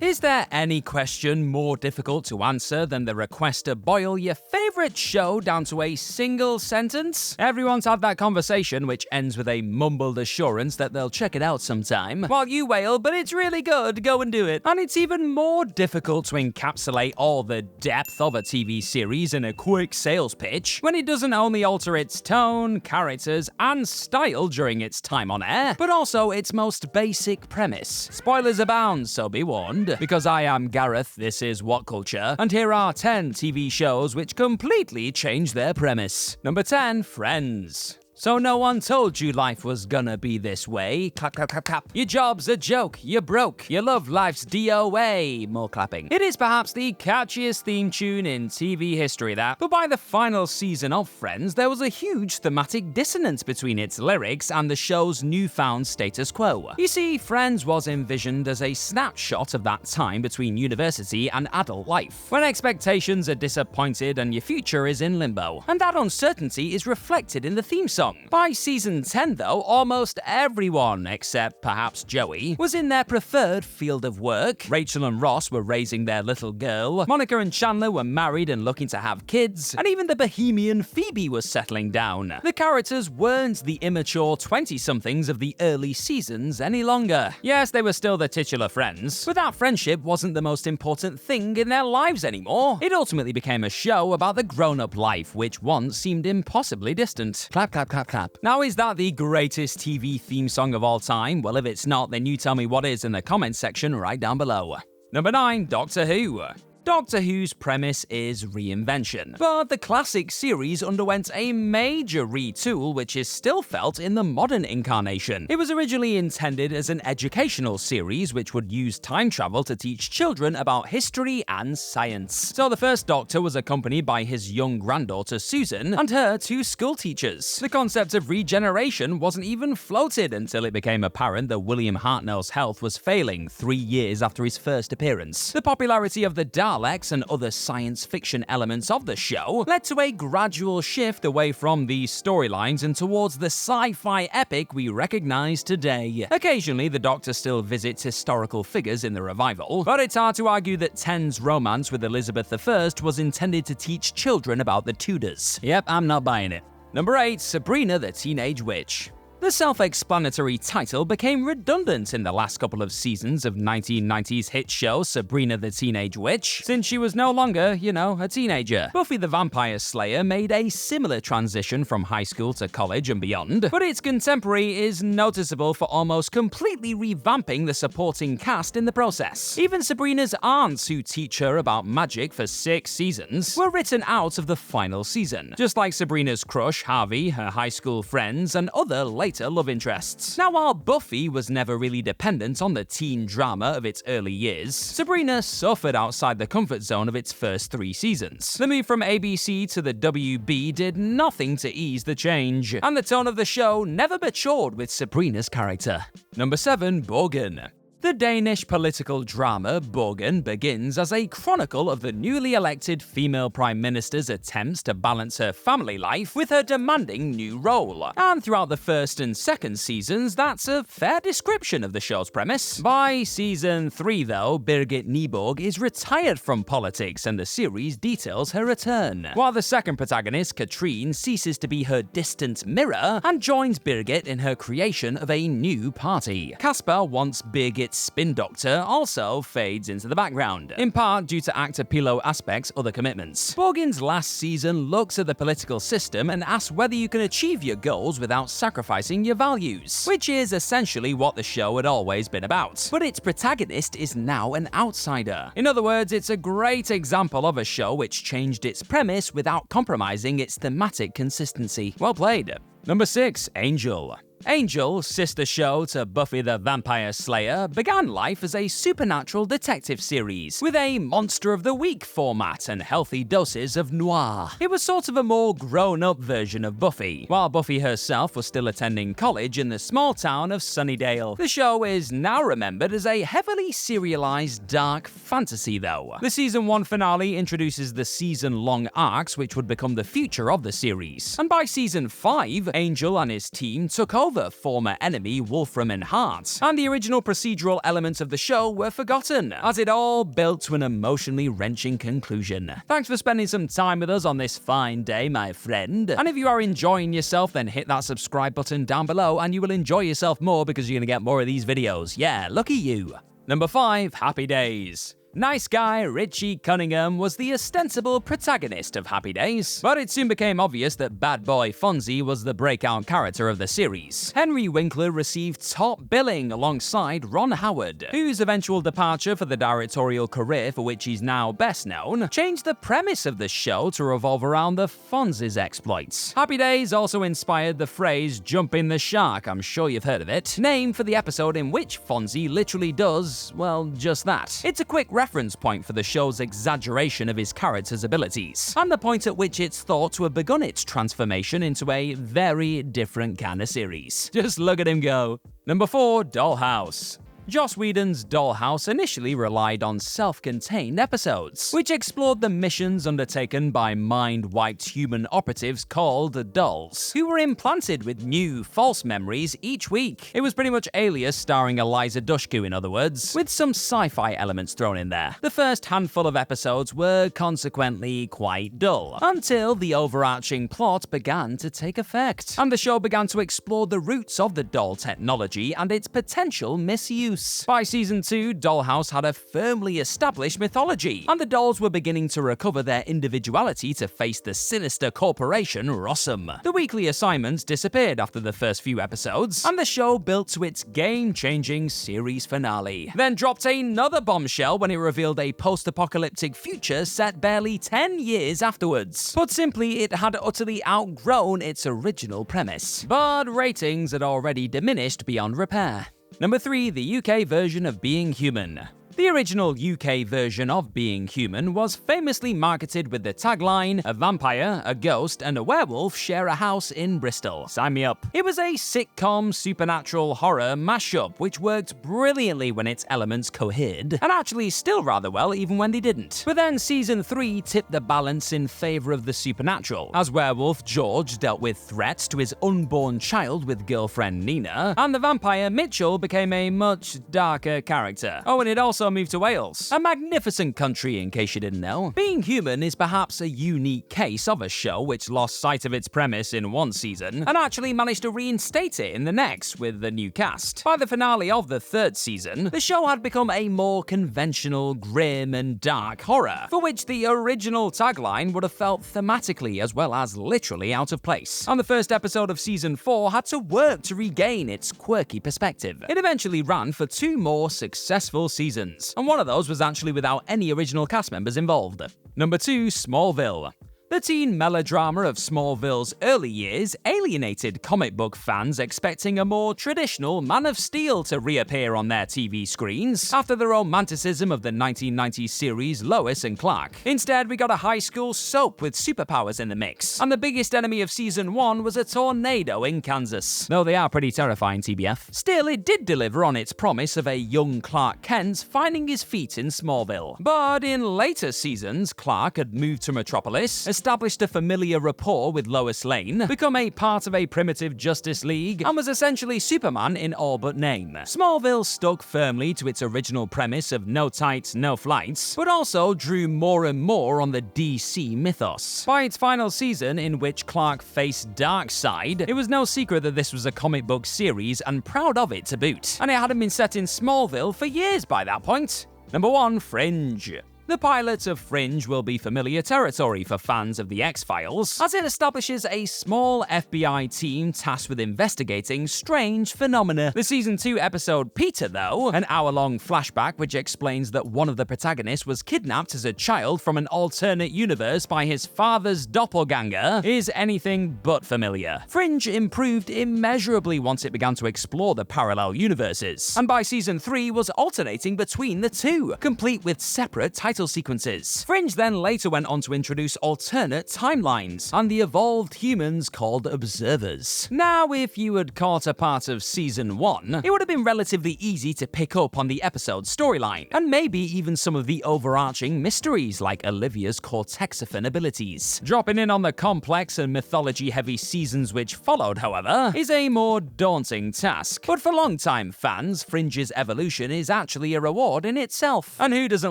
Is there any question more difficult to answer than the request to boil your favorite show down to a single sentence? Everyone's had that conversation which ends with a mumbled assurance that they'll check it out sometime, while you wail, but it's really good, go and do it. And it's even more difficult to encapsulate all the depth of a TV series in a quick sales pitch when it doesn't only alter its tone, characters, and style during its time on air, but also its most basic premise. Spoilers abound, so be warned. Because I am Gareth, this is What Culture, and here are 10 TV shows which completely changed their premise. Number 10, Friends. So no one told you life was gonna be this way. Clap, clap, clap, clap. Your job's a joke, you're broke, your love life's DOA. More clapping. It is perhaps the catchiest theme tune in TV history that, but by the final season of Friends, there was a huge thematic dissonance between its lyrics and the show's newfound status quo. You see, Friends was envisioned as a snapshot of that time between university and adult life, when expectations are disappointed and your future is in limbo. And that uncertainty is reflected in the theme song. By season 10 though, almost everyone, except perhaps Joey, was in their preferred field of work. Rachel and Ross were raising their little girl, Monica and Chandler were married and looking to have kids, and even the bohemian Phoebe was settling down. The characters weren't the immature 20-somethings of the early seasons any longer. Yes, they were still the titular friends, but that friendship wasn't the most important thing in their lives anymore. It ultimately became a show about the grown-up life, which once seemed impossibly distant. Clap, clap, clap. Now, is that the greatest TV theme song of all time? Well, if it's not, then you tell me what is in the comments section right down below. Number 9, Doctor Who. Doctor Who's premise is reinvention, but the classic series underwent a major retool which is still felt in the modern incarnation. It was originally intended as an educational series which would use time travel to teach children about history and science. So the first Doctor was accompanied by his young granddaughter Susan and her 2 school teachers. The concept of regeneration wasn't even floated until it became apparent that William Hartnell's health was failing 3 years after his first appearance. The popularity of the Daleks and other science fiction elements of the show led to a gradual shift away from these storylines and towards the sci-fi epic we recognize today. Occasionally, the Doctor still visits historical figures in the revival, but it's hard to argue that Ten's romance with Elizabeth I was intended to teach children about the Tudors. Yep, I'm not buying it. Number 8, Sabrina the Teenage Witch. The self-explanatory title became redundant in the last couple of seasons of 1990s hit show Sabrina the Teenage Witch, since she was no longer, a teenager. Buffy the Vampire Slayer made a similar transition from high school to college and beyond, but its contemporary is noticeable for almost completely revamping the supporting cast in the process. Even Sabrina's aunts, who teach her about magic for 6 seasons, were written out of the final season, just like Sabrina's crush Harvey, her high school friends, and other later love interests. Now, while Buffy was never really dependent on the teen drama of its early years, Sabrina suffered outside the comfort zone of its first 3 seasons. The move from ABC to the WB did nothing to ease the change, and the tone of the show never matured with Sabrina's character. Number 7, Borgen. The Danish political drama Borgen begins as a chronicle of the newly elected female prime minister's attempts to balance her family life with her demanding new role. And throughout the first and second seasons, that's a fair description of the show's premise. By season 3, though, Birgit Nyborg is retired from politics and the series details her return, while the second protagonist, Katrine, ceases to be her distant mirror and joins Birgit in her creation of a new party. Casper wants Birgit spin doctor also fades into the background, in part due to actor Pilo Aspect's other commitments. Borgen's last season looks at the political system and asks whether you can achieve your goals without sacrificing your values, which is essentially what the show had always been about. But its protagonist is now an outsider. In other words, it's a great example of a show which changed its premise without compromising its thematic consistency. Well played. Number 6, Angel. Angel, sister show to Buffy the Vampire Slayer, began life as a supernatural detective series, with a Monster of the Week format and healthy doses of noir. It was sort of a more grown-up version of Buffy, while Buffy herself was still attending college in the small town of Sunnydale. The show is now remembered as a heavily serialized dark fantasy, though. The season 1 finale introduces the season-long arcs which would become the future of the series, and by season 5, Angel and his team took over another former enemy, Wolfram and Hart, and the original procedural elements of the show were forgotten, as it all built to an emotionally wrenching conclusion. Thanks for spending some time with us on this fine day, my friend. And if you are enjoying yourself, then hit that subscribe button down below and you will enjoy yourself more because you're gonna get more of these videos. Yeah, lucky you. Number 5, Happy Days. Nice guy Richie Cunningham was the ostensible protagonist of Happy Days, but it soon became obvious that bad boy Fonzie was the breakout character of the series. Henry Winkler received top billing alongside Ron Howard, whose eventual departure for the directorial career for which he's now best known changed the premise of the show to revolve around the Fonzie's exploits. Happy Days also inspired the phrase "jumping the shark," I'm sure you've heard of it, named for the episode in which Fonzie literally does, well, just that. It's a quick reference point for the show's exaggeration of his character's abilities, and the point at which it's thought to have begun its transformation into a very different kind of series. Just look at him go. Number 4, Dollhouse. Joss Whedon's Dollhouse initially relied on self-contained episodes, which explored the missions undertaken by mind-wiped human operatives called Dolls, who were implanted with new, false memories each week. It was pretty much Alias starring Eliza Dushku, in other words, with some sci-fi elements thrown in there. The first handful of episodes were consequently quite dull, until the overarching plot began to take effect, and the show began to explore the roots of the doll technology and its potential misuse. By season 2, Dollhouse had a firmly established mythology, and the dolls were beginning to recover their individuality to face the sinister corporation Rossum. The weekly assignments disappeared after the first few episodes, and the show built to its game-changing series finale, then dropped another bombshell when it revealed a post-apocalyptic future set barely 10 years afterwards. Put simply, it had utterly outgrown its original premise, but ratings had already diminished beyond repair. Number 3, the UK version of Being Human. The original UK version of Being Human was famously marketed with the tagline, "A vampire, a ghost, and a werewolf share a house in Bristol. Sign me up." It was a sitcom supernatural horror mashup which worked brilliantly when its elements cohered, and actually still rather well even when they didn't. But then season 3 tipped the balance in favour of the supernatural, as werewolf George dealt with threats to his unborn child with girlfriend Nina, and the vampire Mitchell became a much darker character. Oh, and it also moved to Wales, a magnificent country in case you didn't know. Being Human is perhaps a unique case of a show which lost sight of its premise in one season and actually managed to reinstate it in the next with the new cast. By the finale of the 3rd season, the show had become a more conventional, grim and dark horror, for which the original tagline would have felt thematically as well as literally out of place. And the first episode of season 4 had to work to regain its quirky perspective. It eventually ran for 2 more successful seasons, and one of those was actually without any original cast members involved. Number 2, Smallville. The teen melodrama of Smallville's early years alienated comic book fans expecting a more traditional Man of Steel to reappear on their TV screens after the romanticism of the 1990s series Lois and Clark. Instead, we got a high school soap with superpowers in the mix, and the biggest enemy of season 1 was a tornado in Kansas. Though they are pretty terrifying, TBF. Still, it did deliver on its promise of a young Clark Kent finding his feet in Smallville. But in later seasons, Clark had moved to Metropolis, established a familiar rapport with Lois Lane, become a part of a primitive Justice League, and was essentially Superman in all but name. Smallville stuck firmly to its original premise of no tights, no flights, but also drew more and more on the DC mythos. By its final season, in which Clark faced Darkseid, it was no secret that this was a comic book series, and proud of it to boot. And it hadn't been set in Smallville for years by that point. Number 1, Fringe. The pilot of Fringe will be familiar territory for fans of The X-Files, as it establishes a small FBI team tasked with investigating strange phenomena. The season 2 episode Peter, though, an hour-long flashback which explains that one of the protagonists was kidnapped as a child from an alternate universe by his father's doppelganger, is anything but familiar. Fringe improved immeasurably once it began to explore the parallel universes, and by season 3 was alternating between the two, complete with separate titles title sequences. Fringe then later went on to introduce alternate timelines, and the evolved humans called Observers. Now, if you had caught a part of Season 1, it would have been relatively easy to pick up on the episode's storyline, and maybe even some of the overarching mysteries like Olivia's cortexophone abilities. Dropping in on the complex and mythology-heavy seasons which followed, however, is a more daunting task. But for long-time fans, Fringe's evolution is actually a reward in itself. And who doesn't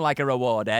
like a reward, eh?